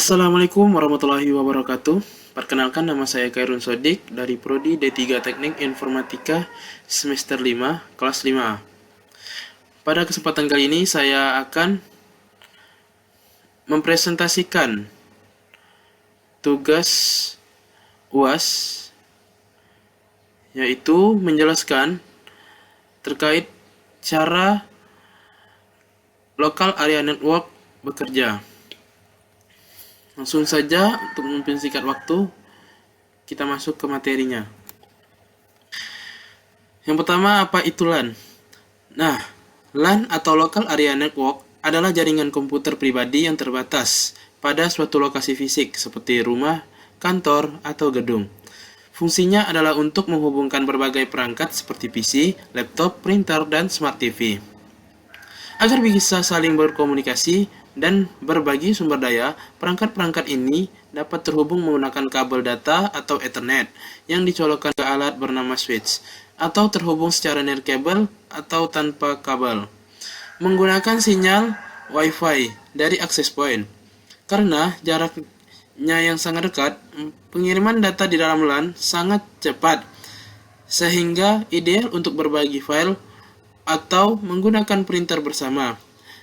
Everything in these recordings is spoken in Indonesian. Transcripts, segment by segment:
Assalamualaikum warahmatullahi wabarakatuh. Perkenalkan, nama saya Khairun Sodik dari Prodi D3 Teknik Informatika semester 5, kelas 5A. Pada kesempatan kali ini saya akan mempresentasikan tugas UAS, yaitu menjelaskan terkait cara Local Area Network bekerja. Langsung saja, untuk mempersingkat waktu, kita masuk ke materinya. Yang pertama, apa itu LAN? Nah, LAN atau Local Area Network adalah jaringan komputer pribadi yang terbatas pada suatu lokasi fisik seperti rumah, kantor, atau gedung. Fungsinya adalah untuk menghubungkan berbagai perangkat seperti PC, laptop, printer, dan smart TV. Agar bisa saling berkomunikasi dan berbagi sumber daya, perangkat-perangkat ini dapat terhubung menggunakan kabel data atau Ethernet yang dicolokkan ke alat bernama switch, atau terhubung secara nirkabel atau tanpa kabel, menggunakan sinyal Wi-Fi dari access point. Karena jaraknya yang sangat dekat, pengiriman data di dalam LAN sangat cepat, sehingga ideal untuk berbagi file atau menggunakan printer bersama.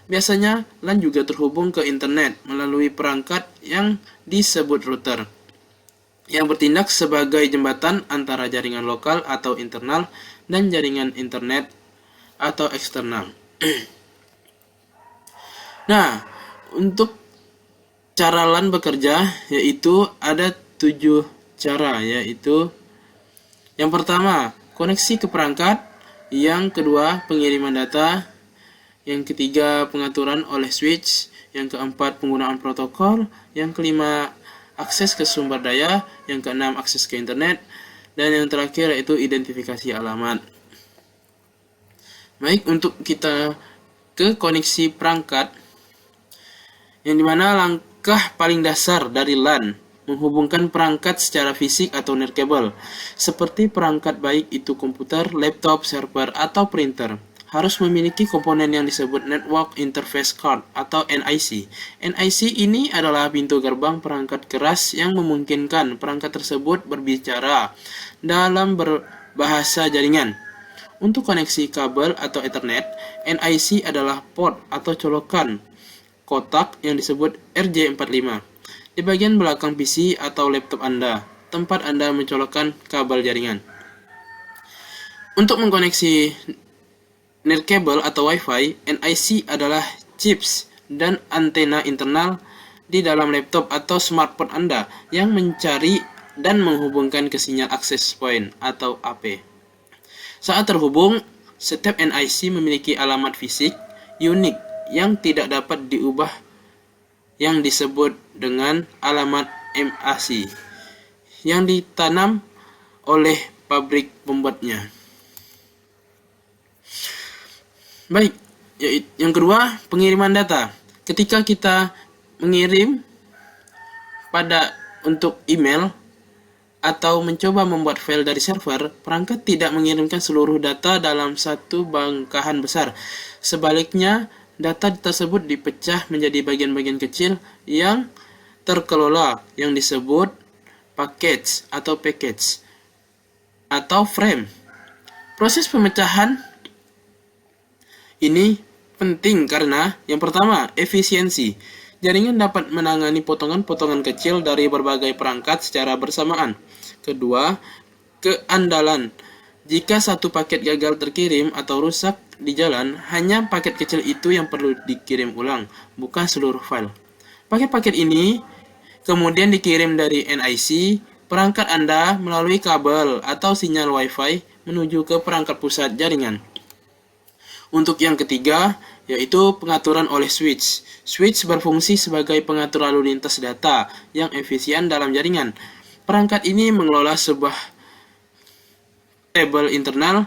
Biasanya, LAN juga terhubung ke internet melalui perangkat yang disebut router, yang bertindak sebagai jembatan antara jaringan lokal atau internal dan jaringan internet atau eksternal. Nah, untuk cara LAN bekerja, yaitu ada 7 cara, yaitu yang pertama, koneksi ke perangkat, yang kedua, pengiriman data, yang ketiga, pengaturan oleh switch, yang keempat, penggunaan protokol, yang kelima, akses ke sumber daya, yang keenam, akses ke internet, dan yang terakhir yaitu identifikasi alamat. Baik, untuk kita ke koneksi perangkat, yang dimana langkah paling dasar dari LAN menghubungkan perangkat secara fisik atau nirkabel, seperti perangkat baik itu komputer, laptop, server, atau printer, harus memiliki komponen yang disebut Network Interface Card atau NIC. NIC ini adalah pintu gerbang perangkat keras yang memungkinkan perangkat tersebut berbicara dalam berbahasa jaringan. Untuk koneksi kabel atau Ethernet, NIC adalah port atau colokan kotak yang disebut RJ45 di bagian belakang PC atau laptop Anda, tempat Anda mencolokkan kabel jaringan. Untuk mengkoneksi nirkabel atau Wi-Fi, NIC adalah chips dan antena internal di dalam laptop atau smartphone Anda yang mencari dan menghubungkan ke sinyal access point atau AP. Saat terhubung, setiap NIC memiliki alamat fisik unik yang tidak dapat diubah yang disebut dengan alamat MAC yang ditanam oleh pabrik pembuatnya. Baik, yang kedua, pengiriman data. Ketika kita mengirim untuk email atau mencoba membuat file dari server, perangkat tidak mengirimkan seluruh data dalam satu bangkahan besar. Sebaliknya, data tersebut dipecah menjadi bagian-bagian kecil yang terkelola yang disebut package atau frame. Proses pemecahan ini penting karena yang pertama, efisiensi. Jaringan dapat menangani potongan-potongan kecil dari berbagai perangkat secara bersamaan. Kedua, keandalan. Jika satu paket gagal terkirim atau rusak di jalan, hanya paket kecil itu yang perlu dikirim ulang, bukan seluruh file. Paket-paket ini kemudian dikirim dari NIC perangkat Anda melalui kabel atau sinyal Wi-Fi menuju ke perangkat pusat jaringan. Untuk yang ketiga, yaitu pengaturan oleh switch. Switch berfungsi sebagai pengatur lalu lintas data yang efisien dalam jaringan. Perangkat ini mengelola sebuah table internal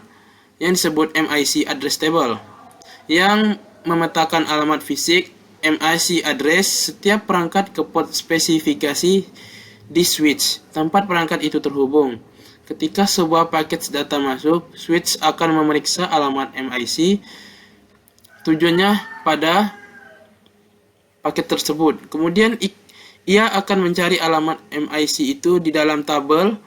yang disebut MIC address table, yang memetakan alamat fisik MIC address setiap perangkat ke port spesifikasi di switch tempat perangkat itu terhubung. Ketika sebuah paket data masuk, switch akan memeriksa alamat MIC tujuannya pada paket tersebut. Kemudian Ia akan mencari alamat MIC itu di dalam tabel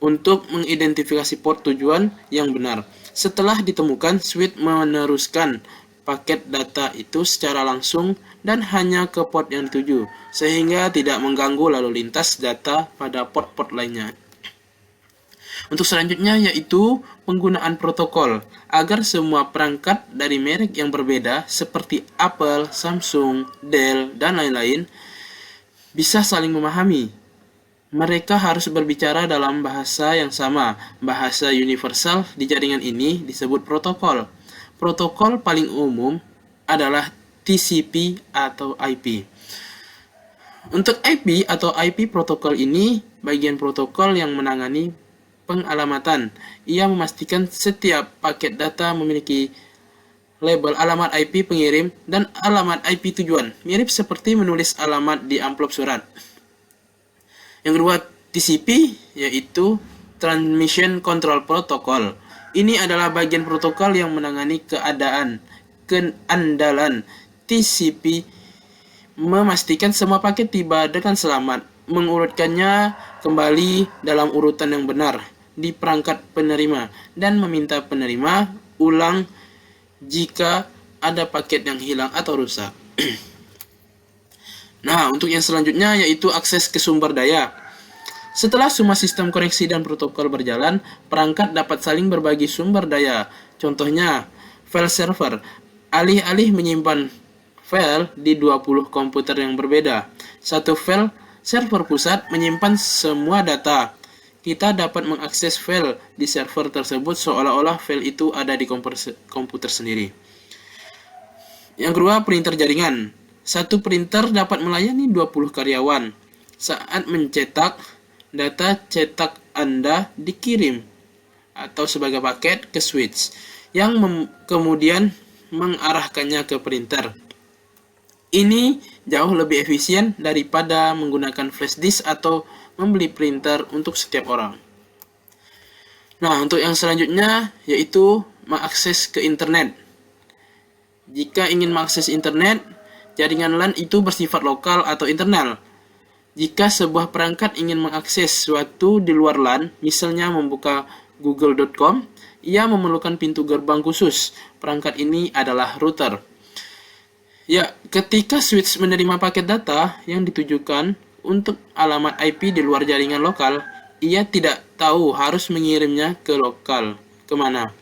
untuk mengidentifikasi port tujuan yang benar. Setelah ditemukan, switch meneruskan paket data itu secara langsung dan hanya ke port yang dituju, sehingga tidak mengganggu lalu lintas data pada port-port lainnya. Untuk selanjutnya yaitu penggunaan protokol agar semua perangkat dari merek yang berbeda seperti Apple, Samsung, Dell, dan lain-lain bisa saling memahami. Mereka harus berbicara dalam bahasa yang sama. Bahasa universal di jaringan ini disebut protokol. Protokol paling umum adalah TCP atau IP. Untuk IP atau IP protokol ini, bagian protokol yang menangani pengalamatan. Ia memastikan setiap paket data memiliki label alamat IP pengirim dan alamat IP tujuan, mirip seperti menulis alamat di amplop surat. Yang kedua, TCP, yaitu Transmission Control Protocol. Ini adalah bagian protokol yang menangani keandalan. TCP memastikan semua paket tiba dengan selamat, mengurutkannya kembali dalam urutan yang benar di perangkat penerima, dan meminta penerima ulang jika ada paket yang hilang atau rusak. Nah, untuk yang selanjutnya yaitu akses ke sumber daya. Setelah semua sistem koneksi dan protokol berjalan, perangkat dapat saling berbagi sumber daya. Contohnya, file server. Alih-alih menyimpan file di 20 komputer yang berbeda, satu file server pusat menyimpan semua data. Kita dapat mengakses file di server tersebut seolah-olah file itu ada di komputer sendiri. Yang kedua, printer jaringan. Satu printer dapat melayani 20 karyawan. Saat mencetak, data cetak Anda dikirim atau sebagai paket ke switch yang kemudian mengarahkannya ke printer. Ini jauh lebih efisien daripada menggunakan flash disk atau membeli printer untuk setiap orang. Nah, untuk yang selanjutnya yaitu mengakses ke internet. Jika ingin mengakses internet, jaringan LAN itu bersifat lokal atau internal. Jika sebuah perangkat ingin mengakses sesuatu di luar LAN, misalnya membuka google.com, ia memerlukan pintu gerbang khusus. Perangkat ini adalah router. Ya, ketika switch menerima paket data yang ditujukan untuk alamat IP di luar jaringan lokal, ia tidak tahu harus mengirimnya ke lokal kemana.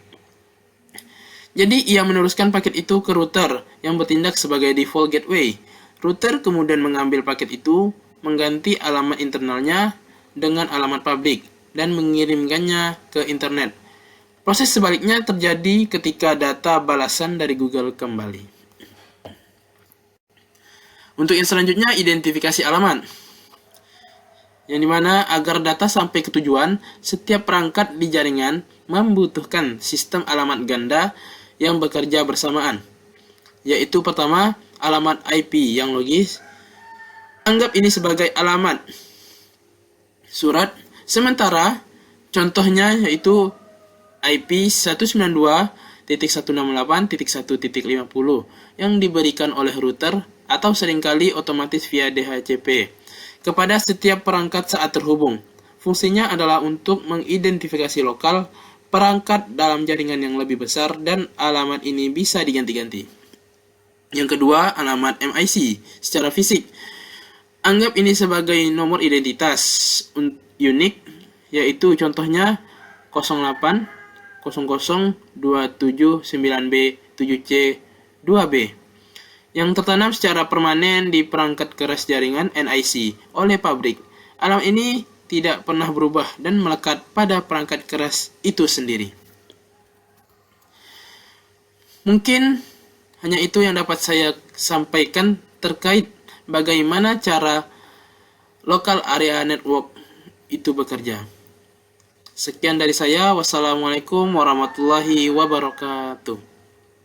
Jadi ia meneruskan paket itu ke router yang bertindak sebagai default gateway. Router kemudian mengambil paket itu, mengganti alamat internalnya dengan alamat publik, dan mengirimkannya ke internet. Proses sebaliknya terjadi ketika data balasan dari Google kembali. Untuk yang selanjutnya, identifikasi alamat. Yang dimana agar data sampai ke tujuan, setiap perangkat di jaringan membutuhkan sistem alamat ganda yang bekerja bersamaan. Yaitu pertama, alamat IP yang logis. Anggap ini sebagai alamat surat. Sementara contohnya yaitu IP 192.168.1.50 yang diberikan oleh router atau seringkali otomatis via DHCP kepada setiap perangkat saat terhubung. Fungsinya adalah untuk mengidentifikasi lokal perangkat dalam jaringan yang lebih besar dan alamat ini bisa diganti-ganti. Yang kedua, alamat MIC secara fisik. Anggap ini sebagai nomor identitas unik, yaitu contohnya 08002779B7C2B yang tertanam secara permanen di perangkat keras jaringan NIC oleh pabrik. Alamat ini tidak pernah berubah dan melekat pada perangkat keras itu sendiri. Mungkin hanya itu yang dapat saya sampaikan terkait bagaimana cara local area network itu bekerja. Sekian dari saya. Wassalamualaikum warahmatullahi wabarakatuh.